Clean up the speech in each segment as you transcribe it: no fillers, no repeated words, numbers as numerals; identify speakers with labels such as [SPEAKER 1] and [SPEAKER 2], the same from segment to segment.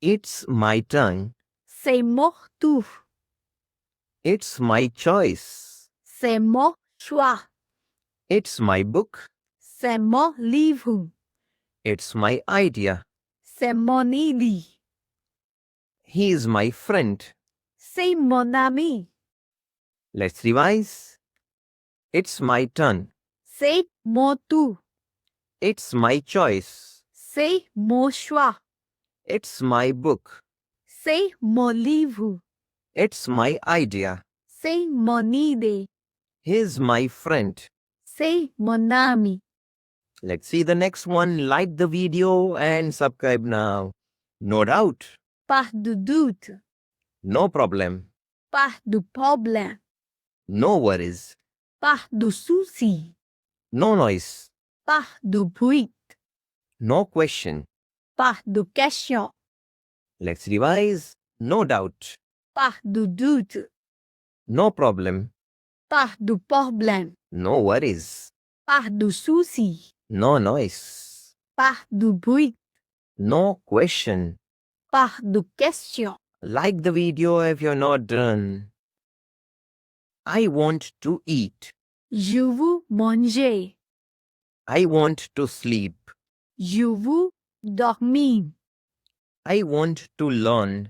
[SPEAKER 1] It's my turn.
[SPEAKER 2] C'est mon tour.
[SPEAKER 1] It's my choice.
[SPEAKER 2] C'est mon choix.
[SPEAKER 1] It's my book.
[SPEAKER 2] C'est mon livre.
[SPEAKER 1] It's my idea.
[SPEAKER 2] C'est mon idée.
[SPEAKER 1] He's my friend.
[SPEAKER 2] C'est mon ami.
[SPEAKER 1] Let's revise. It's my turn.
[SPEAKER 2] C'est mon tour.
[SPEAKER 1] It's my choice.
[SPEAKER 2] C'est mon choix.
[SPEAKER 1] It's my book.
[SPEAKER 2] C'est mon livre.
[SPEAKER 1] It's my idea.
[SPEAKER 2] C'est mon idée.
[SPEAKER 1] He's my friend.
[SPEAKER 2] C'est mon ami.
[SPEAKER 1] Let's see the next one. Like the video and subscribe now. No doubt.
[SPEAKER 2] Pas de doute.
[SPEAKER 1] No problem.
[SPEAKER 2] Pas de problème.
[SPEAKER 1] No worries.
[SPEAKER 2] Pas de souci.
[SPEAKER 1] No noise.
[SPEAKER 2] Pas de bruit.
[SPEAKER 1] No question.
[SPEAKER 2] Pas de question.
[SPEAKER 1] Let's revise. No doubt.
[SPEAKER 2] Pas de doute.
[SPEAKER 1] No problem.
[SPEAKER 2] Pas de problème.
[SPEAKER 1] No worries.
[SPEAKER 2] Pas de souci.
[SPEAKER 1] No noise.
[SPEAKER 2] Pas de bruit.
[SPEAKER 1] No question.
[SPEAKER 2] Pas de question.
[SPEAKER 1] Like the video if you're not done. I want to eat.
[SPEAKER 2] Je veux manger.
[SPEAKER 1] I want to sleep.
[SPEAKER 2] Je veux dormir.
[SPEAKER 1] I want to learn.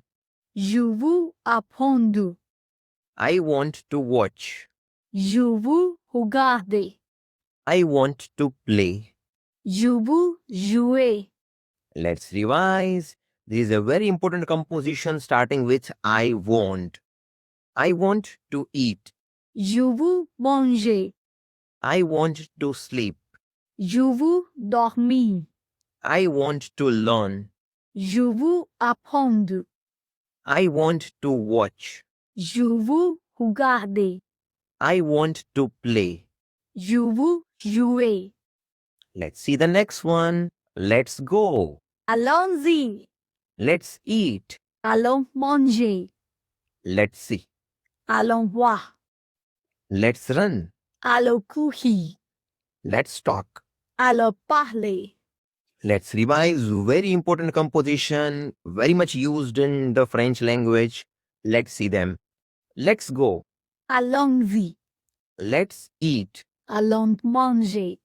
[SPEAKER 2] Je veux apprendre.
[SPEAKER 1] I want to watch.
[SPEAKER 2] Je veux regarder.
[SPEAKER 1] I want to play.
[SPEAKER 2] Je veux jouer.
[SPEAKER 1] Let's revise. This is a very important composition starting with I want. I want to eat.
[SPEAKER 2] Je veux manger.
[SPEAKER 1] I want to sleep.
[SPEAKER 2] Je veux dormir.
[SPEAKER 1] I want to learn.
[SPEAKER 2] Je veux apprendre.
[SPEAKER 1] I want to watch.
[SPEAKER 2] Je veux regarder.
[SPEAKER 1] I want to play.
[SPEAKER 2] Je veux jouer.
[SPEAKER 1] Let's see the next one. Let's go.
[SPEAKER 2] Allons-y.
[SPEAKER 1] Let's eat.
[SPEAKER 2] Allons manger.
[SPEAKER 1] Let's see.
[SPEAKER 2] Allons voir.
[SPEAKER 1] Let's run.
[SPEAKER 2] Allons courir.
[SPEAKER 1] Let's talk.
[SPEAKER 2] Allons parler.
[SPEAKER 1] Let's revise. Very important composition, very much used in the French language. Let's see them. Let's go.
[SPEAKER 2] Allons-y.
[SPEAKER 1] Let's eat.
[SPEAKER 2] Allons manger.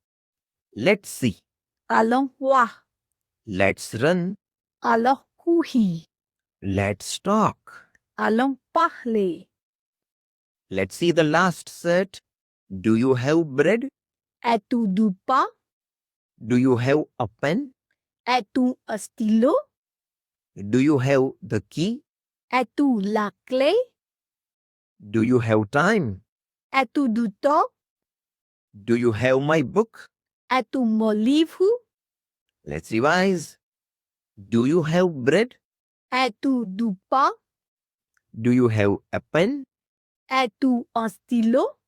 [SPEAKER 1] Let's see.
[SPEAKER 2] Allons voir.
[SPEAKER 1] Let's run.
[SPEAKER 2] Allons courir.
[SPEAKER 1] Let's talk.
[SPEAKER 2] Allons parler.
[SPEAKER 1] Let's see the last set. Do you have bread?
[SPEAKER 2] Es-tu du pain?
[SPEAKER 1] Do you have a pen?
[SPEAKER 2] Es-tu un stylo?
[SPEAKER 1] Do you have the key?
[SPEAKER 2] Es-tu la clé?
[SPEAKER 1] Do you have time?
[SPEAKER 2] Es-tu du temps?
[SPEAKER 1] Do you have my book?
[SPEAKER 2] Es-tu mon livre?
[SPEAKER 1] Let's revise. Do you have bread?
[SPEAKER 2] Es-tu du pain?
[SPEAKER 1] Do you have a pen?
[SPEAKER 2] Es-tu un stylo?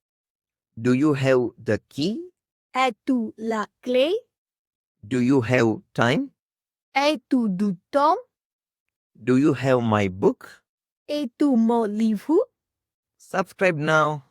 [SPEAKER 1] Do you have the key?
[SPEAKER 2] Es-tu la clé?
[SPEAKER 1] Do you have time?
[SPEAKER 2] Es-tu du temps?
[SPEAKER 1] Do you have my book?
[SPEAKER 2] Es-tu mon livre?
[SPEAKER 1] Subscribe now.